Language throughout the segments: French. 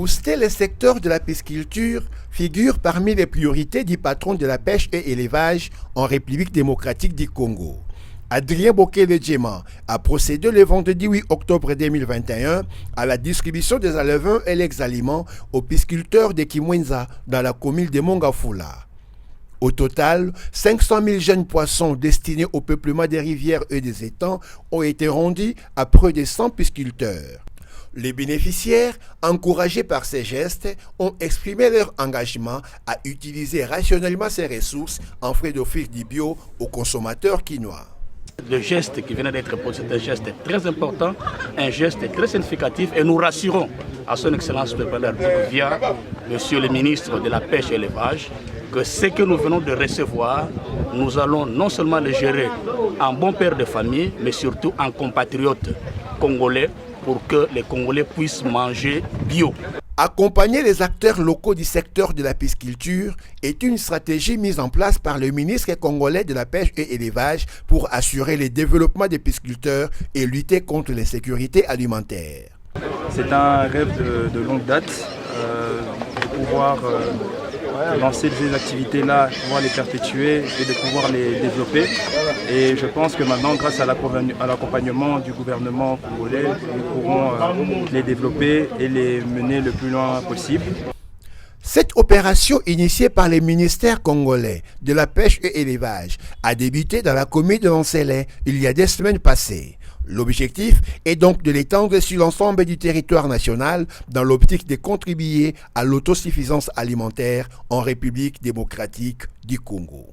Booster le secteur de la pisciculture figure parmi les priorités du patron de la pêche et élevage en République démocratique du Congo. Adrien Bokele-Djema a procédé le vendredi 8 octobre 2021 à la distribution des alevins et l'exaliment aux pisciculteurs de Kimwenza dans la commune de Mongafula. Au total, 500 000 jeunes poissons destinés au peuplement des rivières et des étangs ont été rendus à près de 100 pisciculteurs. Les bénéficiaires, encouragés par ces gestes, ont exprimé leur engagement à utiliser rationnellement ces ressources en frais d'offrir du bio aux consommateurs quinois. Le geste qui venait d'être posé, c'est un geste très important, un geste très significatif et nous rassurons à son Excellence le Président via Monsieur le ministre de la Pêche et l'Élevage que ce que nous venons de recevoir, nous allons non seulement le gérer en bon père de famille, mais surtout en compatriotes congolais pour que les Congolais puissent manger bio. Accompagner les acteurs locaux du secteur de la pisciculture est une stratégie mise en place par le ministre congolais de la Pêche et élevage pour assurer le développement des pisciculteurs et lutter contre l'insécurité alimentaire. C'est un rêve de longue date de pouvoir lancer ces activités-là, de pouvoir les perpétuer et de pouvoir les développer. Et je pense que maintenant, grâce à l'accompagnement du gouvernement congolais, nous pourrons les développer et les mener le plus loin possible. Cette opération initiée par les ministères congolais de la pêche et élevage a débuté dans la commune de Lancélé il y a des semaines passées. L'objectif est donc de l'étendre sur l'ensemble du territoire national dans l'optique de contribuer à l'autosuffisance alimentaire en République démocratique du Congo.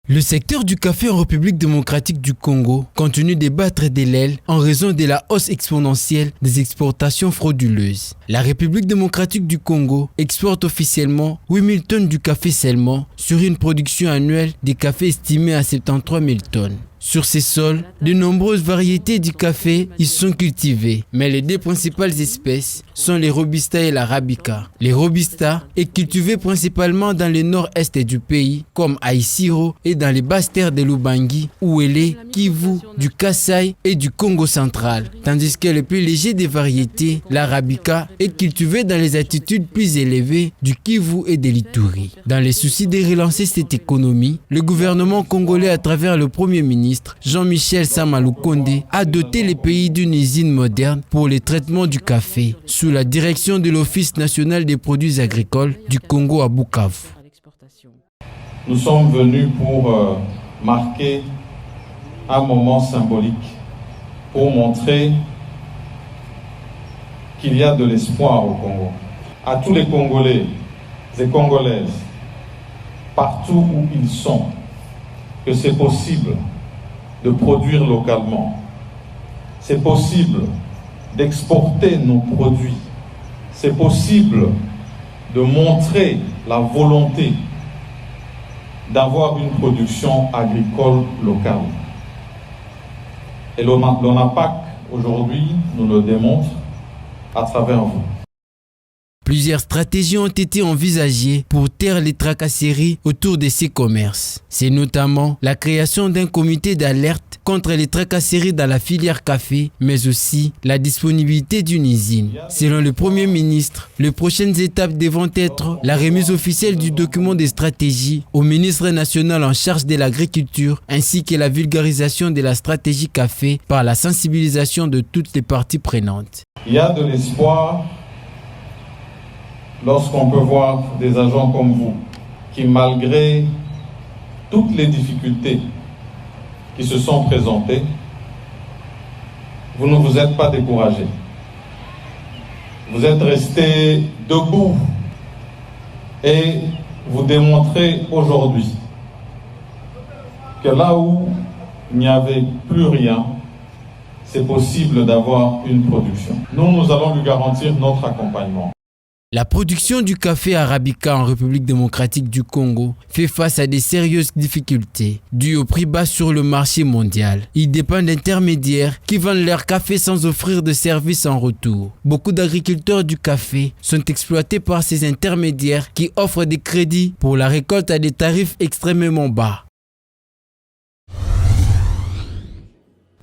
Le secteur du café en République démocratique du Congo continue de battre de l'aile en raison de la hausse exponentielle des exportations frauduleuses. La République démocratique du Congo exporte officiellement 8000 tonnes du café seulement sur une production annuelle de café estimée à 73 000 tonnes. Sur ces sols, de nombreuses variétés du café y sont cultivées, mais les deux principales espèces sont les Robusta et l'Arabica. Les Robusta est cultivé principalement dans le nord-est du pays, comme à Isiro et dans les basses terres de l'Ubangi, Ouélé, Kivu, du Kasaï et du Congo central, tandis que le plus léger des variétés, l'Arabica, est cultivé dans les altitudes plus élevées du Kivu et de l'Ituri. Dans les soucis de relancer cette économie, le gouvernement congolais à travers le Premier ministre Jean-Michel Samaloukonde a doté les pays d'une usine moderne pour le traitement du café sous la direction de l'Office national des produits agricoles du Congo à Bukavu. Nous sommes venus pour marquer un moment symbolique, pour montrer qu'il y a de l'espoir au Congo. À tous les Congolais et Congolaises, partout où ils sont, que c'est possible de produire localement. C'est possible d'exporter nos produits. C'est possible de montrer la volonté d'avoir une production agricole locale. Et l'ONAPAC, aujourd'hui, nous le démontre à travers vous. Plusieurs stratégies ont été envisagées pour taire les tracasseries autour de ces commerces. C'est notamment la création d'un comité d'alerte contre les tracasseries dans la filière café, mais aussi la disponibilité d'une usine. Selon le Premier ministre, les prochaines étapes devront être la remise officielle du document de stratégie au ministre national en charge de l'agriculture, ainsi que la vulgarisation de la stratégie café par la sensibilisation de toutes les parties prenantes. Il y a de l'espoir lorsqu'on peut voir des agents comme vous, qui malgré toutes les difficultés qui se sont présentées, vous ne vous êtes pas découragés. Vous êtes restés debout et vous démontrez aujourd'hui que là où il n'y avait plus rien, c'est possible d'avoir une production. Nous allons lui garantir notre accompagnement. La production du café arabica en République démocratique du Congo fait face à des sérieuses difficultés dues au prix bas sur le marché mondial. Il dépend d'intermédiaires qui vendent leur café sans offrir de services en retour. Beaucoup d'agriculteurs du café sont exploités par ces intermédiaires qui offrent des crédits pour la récolte à des tarifs extrêmement bas.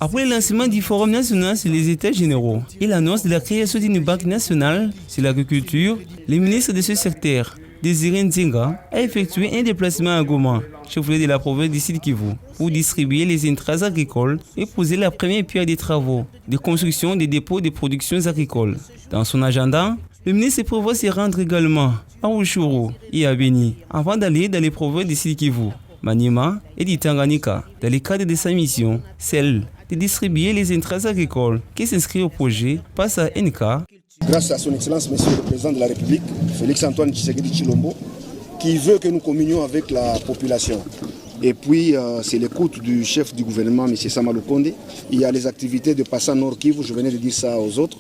Après le lancement du Forum national sur les États généraux et l'annonce de la création d'une banque nationale sur l'agriculture, le ministre de ce secteur, Désiré Nzinga, a effectué un déplacement à Goma, chef-lieu de la province du Sud Kivu, pour distribuer les intrants agricoles et poser la première pierre des travaux de construction des dépôts de production agricoles. Dans son agenda, le ministre prévoit se rendre également à Rutshuru et à Beni avant d'aller dans les provinces du Sud Kivu, Maniema et du Tanganyika, dans le cadre de sa mission, celle de distribuer les intrants agricoles qui s'inscrivent au projet passe à NK. Grâce à son Excellence, Monsieur le Président de la République, Félix-Antoine Tshisekedi Tshilombo, qui veut que nous communions avec la population. Et puis, c'est l'écoute du chef du gouvernement, M. Sama Lukonde. Il y a les activités de Passa Nord Kivu, je venais de dire ça aux autres.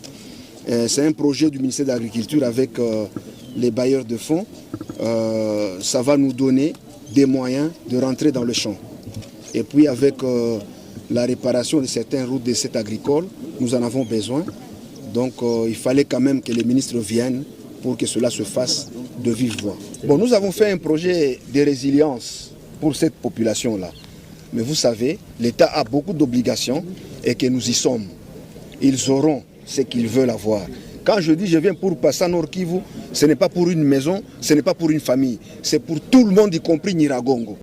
C'est un projet du ministère de l'Agriculture avec les bailleurs de fonds. Ça va nous donner des moyens de rentrer dans le champ. Et puis, avec la réparation de certaines routes de cette agricole, nous en avons besoin. Donc il fallait quand même que les ministres viennent pour que cela se fasse de vive voix. Bon, nous avons fait un projet de résilience pour cette population-là. Mais vous savez, l'État a beaucoup d'obligations et que nous y sommes. Ils auront ce qu'ils veulent avoir. Quand je dis je viens pour Passa Nord Kivu, ce n'est pas pour une maison, ce n'est pas pour une famille, c'est pour tout le monde, y compris Nyiragongo.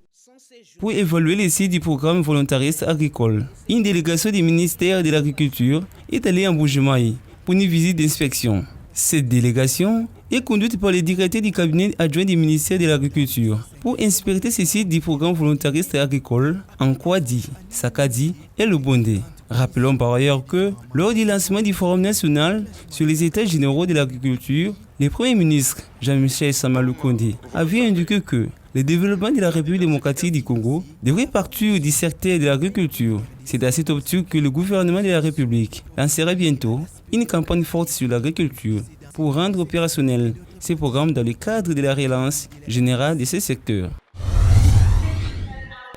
Pour évaluer les sites du programme volontariste agricole, une délégation du ministère de l'Agriculture est allée en Bujumaï pour une visite d'inspection. Cette délégation est conduite par le directeur du cabinet adjoint du ministère de l'Agriculture pour inspecter ces sites du programme volontariste agricole en Kwadi, Sakadi et le Bondé. Rappelons par ailleurs que, lors du lancement du Forum national sur les États généraux de l'agriculture, le Premier ministre Jean-Michel Sama Lukonde avait indiqué que le développement de la République démocratique du Congo devrait partir du secteur de l'agriculture. C'est à cette optique que le gouvernement de la République lancera bientôt une campagne forte sur l'agriculture pour rendre opérationnel ces programmes dans le cadre de la relance générale de ce secteur.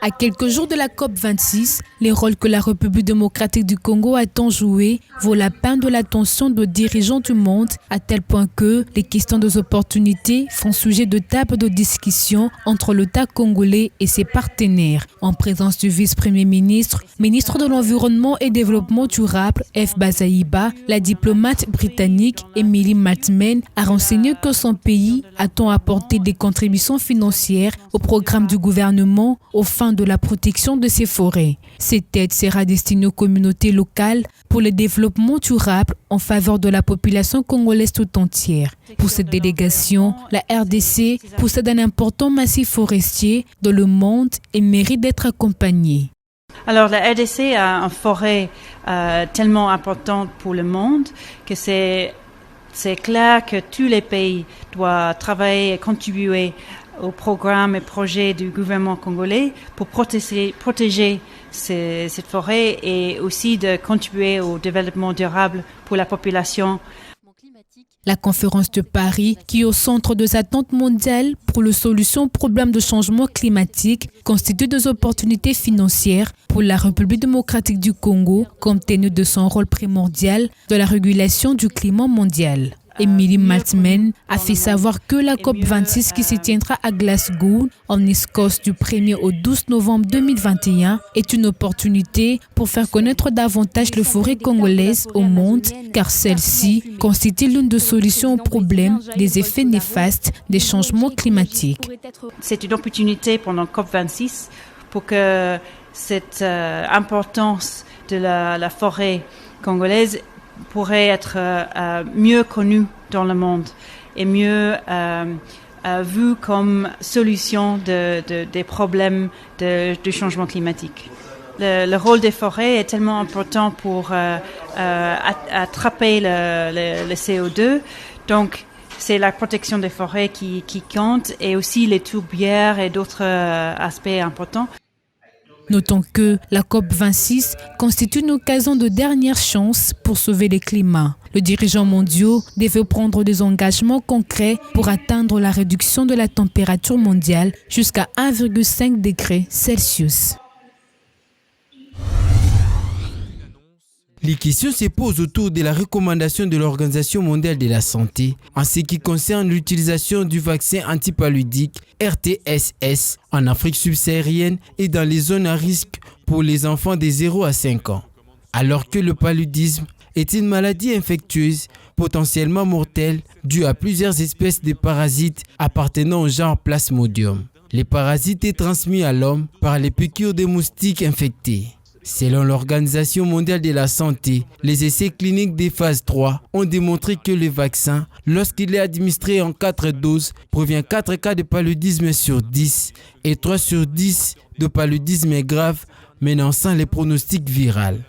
À quelques jours de la COP26, les rôles que la République démocratique du Congo a tant joué vaut la peine de l'attention de dirigeants du monde, à tel point que les questions des opportunités font sujet de table de discussion entre l'État congolais et ses partenaires. En présence du vice-premier ministre, ministre de l'Environnement et Développement durable, F. Bazaïba, la diplomate britannique Emily Maltman a renseigné que son pays attend apporter des contributions financières au programme du gouvernement aux fins de la protection de ces forêts. Cette aide sera destinée aux communautés locales pour le développement durable en faveur de la population congolaise tout entière. Pour cette délégation, la RDC possède un important massif forestier dans le monde et mérite d'être accompagnée. Alors la RDC a une forêt tellement importante pour le monde que c'est clair que tous les pays doivent travailler et contribuer aux programmes et projets du gouvernement congolais pour protéger cette forêt et aussi de contribuer au développement durable pour la population. La conférence de Paris, qui est au centre des attentes mondiales pour la solution au problème de changement climatique, constitue des opportunités financières pour la République démocratique du Congo, compte tenu de son rôle primordial dans la régulation du climat mondial. Emily Maltman a fait savoir que la COP26 qui se tiendra à Glasgow, en Écosse, du 1er au 12 novembre 2021 est une opportunité pour faire connaître davantage les forêts congolaises au monde, car celle-ci constitue l'une des solutions au problème des effets néfastes des changements climatiques. C'est une opportunité pendant COP26 pour que cette importance de la forêt congolaise pourrait être mieux connu dans le monde et mieux vu comme solution des problèmes du changement climatique. Le rôle des forêts est tellement important pour attraper le CO2, donc c'est la protection des forêts qui compte et aussi les tourbières et d'autres aspects importants. Notons que la COP26 constitue une occasion de dernière chance pour sauver le climat. Les dirigeants mondiaux devaient prendre des engagements concrets pour atteindre la réduction de la température mondiale jusqu'à 1,5 degré Celsius. Les questions se posent autour de la recommandation de l'Organisation mondiale de la santé en ce qui concerne l'utilisation du vaccin antipaludique RTSS en Afrique subsaharienne et dans les zones à risque pour les enfants de 0 à 5 ans. alors que le paludisme est une maladie infectieuse potentiellement mortelle due à plusieurs espèces de parasites appartenant au genre Plasmodium. Les parasites sont transmis à l'homme par les piqûres des moustiques infectés. Selon l'Organisation mondiale de la santé, les essais cliniques des phases 3 ont démontré que le vaccin, lorsqu'il est administré en 4 doses, prévient 4 cas de paludisme sur 10 et 3 sur 10 de paludisme grave menaçant les pronostics viraux.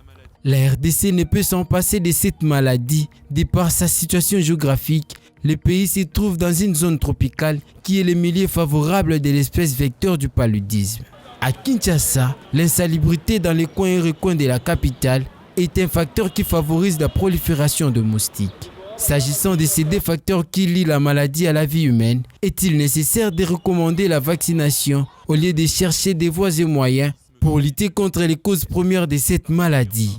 La RDC ne peut s'en passer de cette maladie. De par sa situation géographique, le pays se trouve dans une zone tropicale qui est le milieu favorable de l'espèce vecteur du paludisme. À Kinshasa, l'insalubrité dans les coins et recoins de la capitale est un facteur qui favorise la prolifération de moustiques. S'agissant de ces deux facteurs qui lient la maladie à la vie humaine, est-il nécessaire de recommander la vaccination au lieu de chercher des voies et moyens pour lutter contre les causes premières de cette maladie?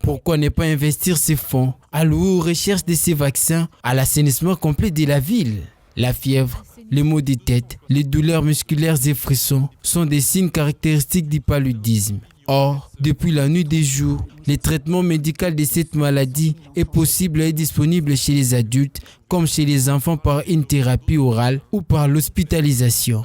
Pourquoi ne pas investir ces fonds alloués aux recherches de ces vaccins à l'assainissement complet de la ville? La fièvre, les maux de tête, les douleurs musculaires et frissons sont des signes caractéristiques du paludisme. Or, depuis la nuit des jours, le traitement médical de cette maladie est possible et disponible chez les adultes comme chez les enfants par une thérapie orale ou par l'hospitalisation.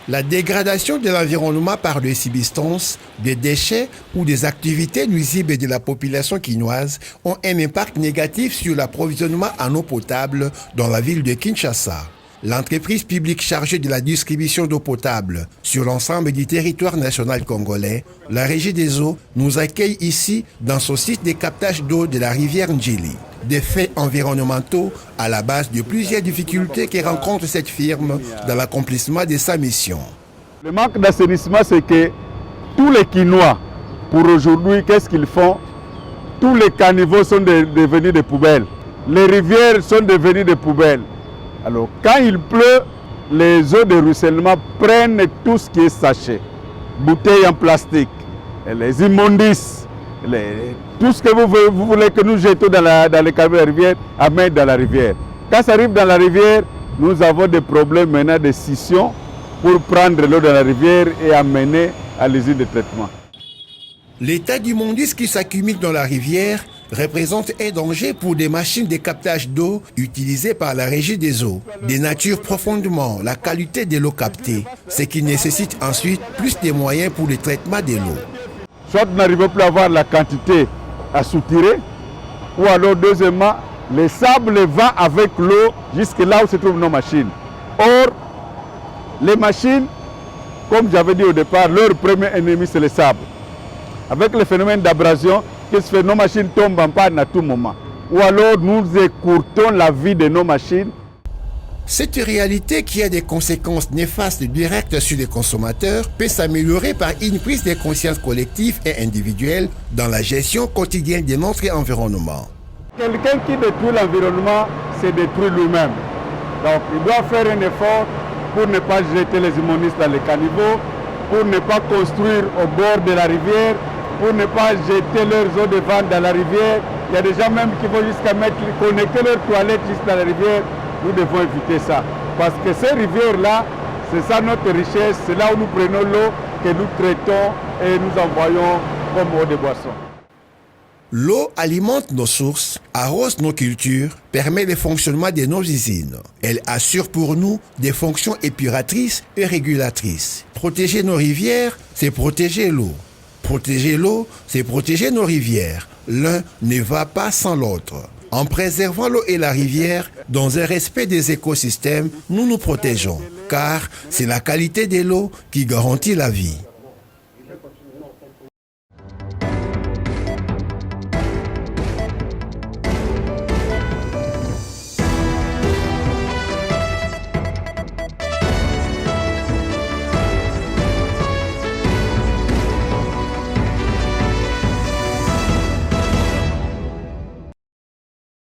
La dégradation de l'environnement par les substances, des déchets ou des activités nuisibles de la population quinoise ont un impact négatif sur l'approvisionnement en eau potable dans la ville de Kinshasa. L'entreprise publique chargée de la distribution d'eau potable sur l'ensemble du territoire national congolais, la Régie des eaux, nous accueille ici dans son site de captage d'eau de la rivière Ndjili. Des faits environnementaux à la base de plusieurs difficultés que rencontre cette firme dans l'accomplissement de sa mission. Le manque d'assainissement, c'est que tous les Quinois, pour aujourd'hui, qu'est-ce qu'ils font? Tous les caniveaux sont devenus des poubelles. Les rivières sont devenues des poubelles. Alors, quand il pleut, les eaux de ruissellement prennent tout ce qui est sachet, bouteilles en plastique, les immondices, tout ce que vous voulez que nous jetons dans les caniveaux de la rivière, amène dans la rivière. Quand ça arrive dans la rivière, nous avons des problèmes maintenant de scission pour prendre l'eau de la rivière et amener à l'usine de traitement. L'état d'immondice qui s'accumule dans la rivière représente un danger pour des machines de captage d'eau utilisées par la Régie des eaux, dénature profondément la qualité de l'eau captée, ce qui nécessite ensuite plus de moyens pour le traitement de l'eau. Soit nous n'arrivons plus à avoir la quantité à soutirer, ou alors deuxièmement, le sable va avec l'eau jusque là où se trouvent nos machines. Or, les machines, comme j'avais dit au départ, leur premier ennemi c'est le sable. Avec le phénomène d'abrasion, qu'est-ce que fait? Nos machines tombent en panne à tout moment. Ou alors nous écourtons la vie de nos machines. Cette réalité qui a des conséquences néfastes directes sur les consommateurs peut s'améliorer par une prise de conscience collective et individuelle dans la gestion quotidienne de notre environnement. Quelqu'un qui détruit l'environnement se détruit lui-même. Donc il doit faire un effort pour ne pas jeter les immondices dans les caniveaux, pour ne pas construire au bord de la rivière, pour ne pas jeter leurs eaux de vente dans la rivière. Il y a des gens même qui vont jusqu'à connecter leurs toilettes juste dans la rivière. Nous devons éviter ça. Parce que ces rivières-là, c'est ça notre richesse, c'est là où nous prenons l'eau que nous traitons et nous envoyons comme eau de boisson. L'eau alimente nos sources, arrose nos cultures, permet le fonctionnement de nos usines. Elle assure pour nous des fonctions épuratrices et régulatrices. Protéger nos rivières, c'est protéger l'eau. Protéger l'eau, c'est protéger nos rivières. L'un ne va pas sans l'autre. En préservant l'eau et la rivière, dans un respect des écosystèmes, nous nous protégeons, car c'est la qualité de l'eau qui garantit la vie.